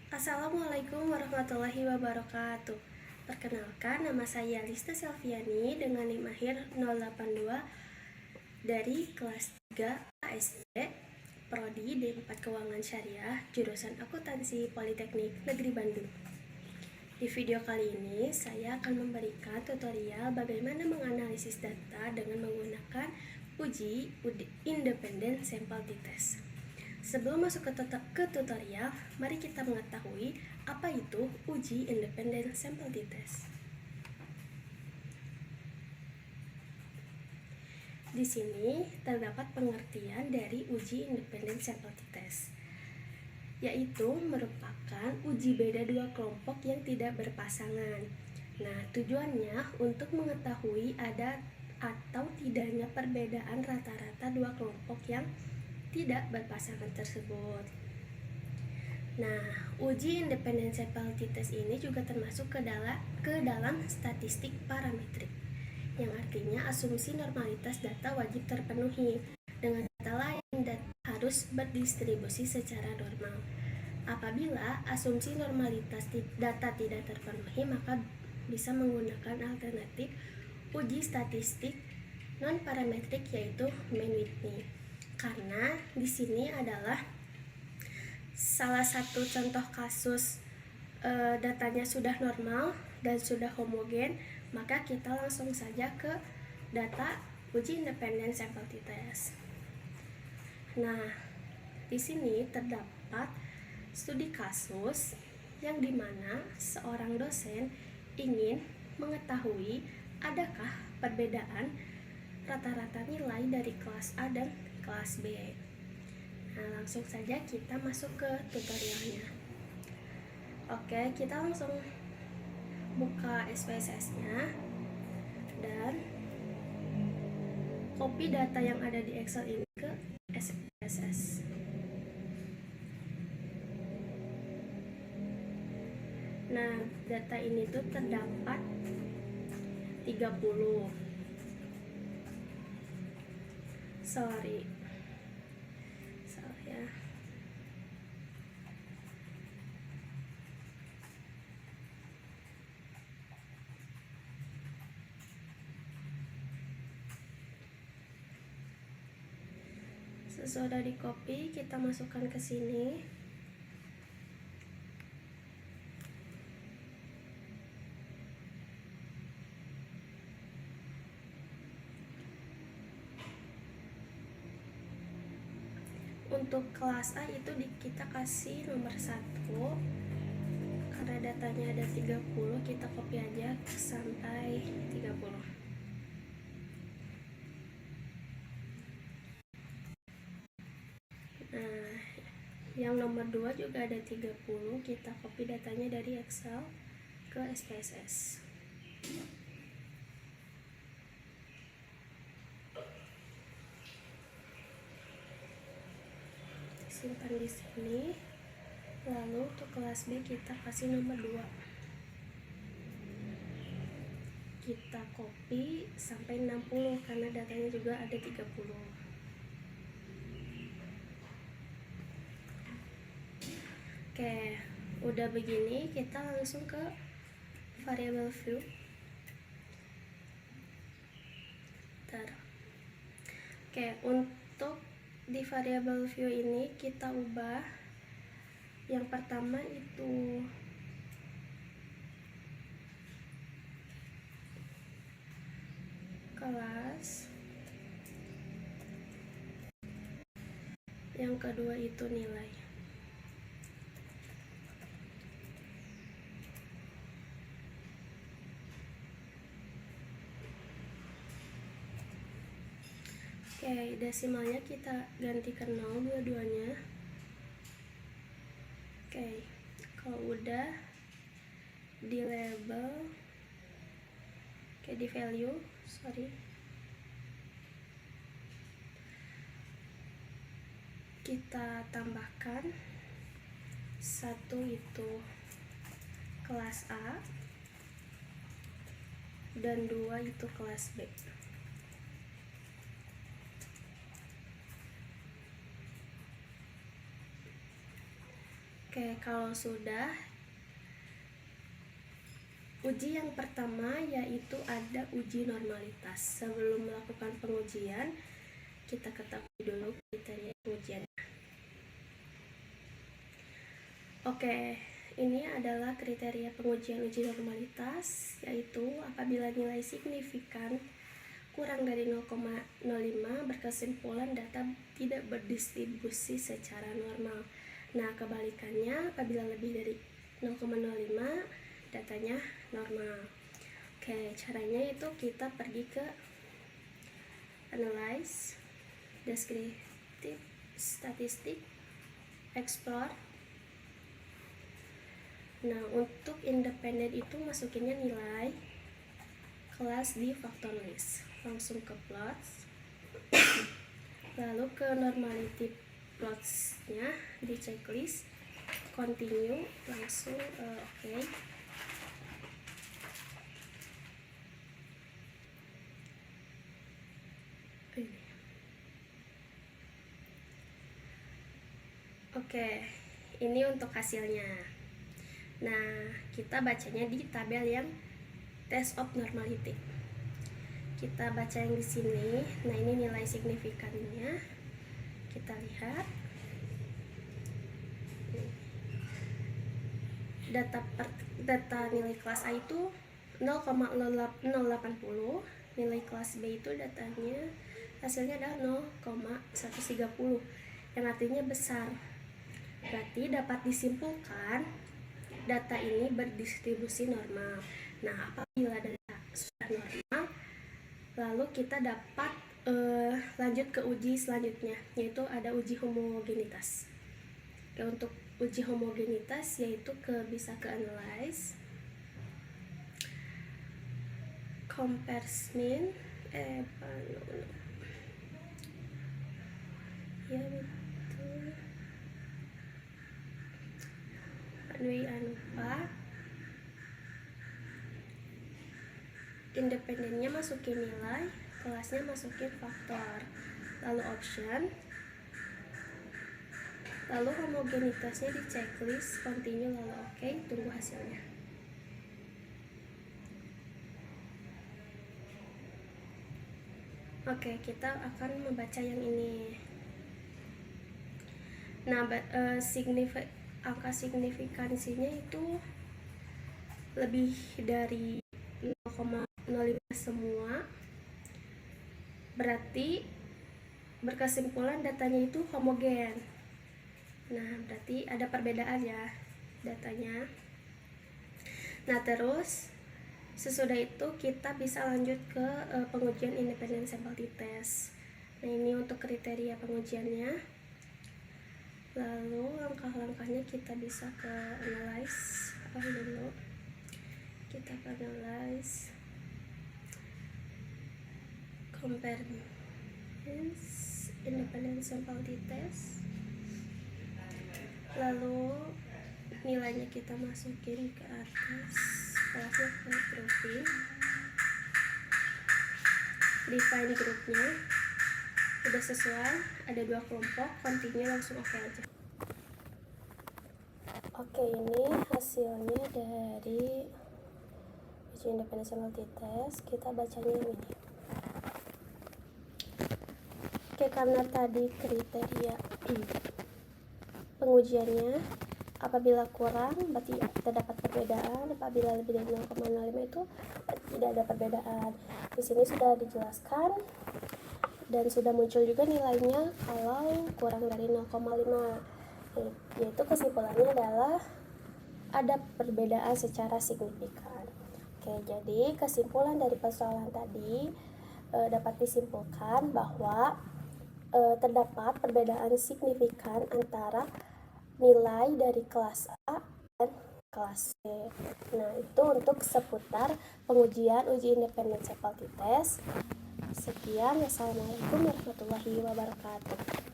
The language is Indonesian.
Assalamualaikum warahmatullahi wabarakatuh. Perkenalkan, nama saya Lista Selviani dengan NIM akhir 082 dari kelas 3 ASD Prodi D4 Keuangan Syariah, jurusan Akuntansi Politeknik Negeri Bandung. Di video kali ini, saya akan memberikan tutorial bagaimana menganalisis data dengan menggunakan uji independen sampel t-test. Sebelum masuk ke tutorial, mari kita mengetahui apa itu uji independen sampel t-test. Di sini terdapat pengertian dari uji independen sampel t-test, yaitu merupakan uji beda dua kelompok yang tidak berpasangan. Nah, tujuannya untuk mengetahui ada atau tidaknya perbedaan rata-rata dua kelompok yang tidak berpasangan tersebut. Nah, uji independen sampel t-test ini juga termasuk ke dalam statistik parametrik, yang artinya asumsi normalitas data wajib terpenuhi. Dengan kata lain, data harus berdistribusi secara normal. Apabila asumsi normalitas data tidak terpenuhi, maka bisa menggunakan alternatif uji statistik non-parametrik, yaitu Mann-Whitney. Karena di sini adalah salah satu contoh kasus datanya sudah normal dan sudah homogen, maka kita langsung saja ke data uji independen sampel t-test. Nah, di sini terdapat studi kasus yang dimana seorang dosen ingin mengetahui adakah perbedaan rata-rata nilai dari kelas A dan kelas B. Nah, langsung saja kita masuk ke tutorialnya. Oke, kita langsung buka SPSS-nya dan copy data yang ada di Excel ini ke SPSS. Nah, data ini tuh terdapat 30. Salah ya. Sesudah di copy, kita masukkan ke sini. Untuk kelas A itu kita kasih nomor 1. Karena datanya ada 30, kita copy aja sampai 30. Nah, yang nomor 2 juga ada 30, kita copy datanya dari Excel ke SPSS. Simpan di sini. Lalu untuk kelas B kita kasih nomor 2. Kita copy sampai 60 karena datanya juga ada 30. Oke, udah begini kita langsung ke variable view. Oke, untuk di variable view ini kita ubah. Yang pertama itu kelas, yang kedua itu nilai. Oke, desimalnya kita ganti ke 0 dua-duanya. Oke, kalau udah di label, di value, kita tambahkan 1 itu kelas A dan 2 itu kelas B. Oke, kalau sudah, uji yang pertama yaitu ada uji normalitas. Sebelum melakukan pengujian, kita ketahui dulu kriteria pengujian. Oke, ini adalah kriteria pengujian uji normalitas, yaitu apabila nilai signifikan kurang dari 0,05 berkesimpulan data tidak berdistribusi secara normal. Nah, kebalikannya apabila lebih dari 0,05 datanya normal. Oke, caranya itu kita pergi ke analyze, descriptive statistik, explore. Nah, untuk independen itu masukinnya nilai kelas di factor list. Langsung ke plots, lalu ke normality plots-nya di checklist, continue, langsung oke. Oke, ini untuk hasilnya. Nah, kita bacanya di tabel yang test of normality. Kita baca yang di sini. Nah, ini nilai signifikannya. Kita lihat. Data nilai kelas A itu 0,080, nilai kelas B itu datanya hasilnya adalah 0,130, yang artinya besar. Berarti dapat disimpulkan data ini berdistribusi normal. Nah, apabila data sudah normal, lalu kita dapat lanjut ke uji selanjutnya, yaitu ada uji homogenitas. Oke, untuk uji homogenitas yaitu bisa ke analyze, compares mean, ya betul, independennya masukin nilai, kelasnya masukin faktor, lalu option, lalu homogenitasnya di checklist, continue, lalu oke, tunggu hasilnya. Oke, kita akan membaca yang ini. Nah, angka signifikansinya itu lebih dari 0,05 semua, berarti berkesimpulan datanya itu homogen. Nah, berarti ada perbedaan ya datanya. Nah, terus sesudah itu kita bisa lanjut ke pengujian independent sample t-test. Nah, ini untuk kriteria pengujiannya. Lalu langkah-langkahnya kita bisa ke analyze dulu. Kita ke analyze, compare independent sample t-test, lalu nilainya kita masukin ke atas, kelasnya ke grouping, define grupnya udah sesuai, ada 2 kelompok, continue, langsung oke aja. Oke, ini hasilnya dari uji independent sample t-test. Kita bacanya ini. Oke, karena tadi kriteria pengujiannya apabila kurang berarti terdapat perbedaan, apabila lebih dari 0,05 itu tidak ada perbedaan. Di sini sudah dijelaskan dan sudah muncul juga nilainya kalau kurang dari 0,5, yaitu kesimpulannya adalah ada perbedaan secara signifikan. Oke, jadi kesimpulan dari persoalan tadi dapat disimpulkan bahwa terdapat perbedaan signifikan antara nilai dari kelas A dan kelas C. Nah, itu untuk seputar pengujian uji independent sample t-test. Sekian, wassalamualaikum warahmatullahi wabarakatuh.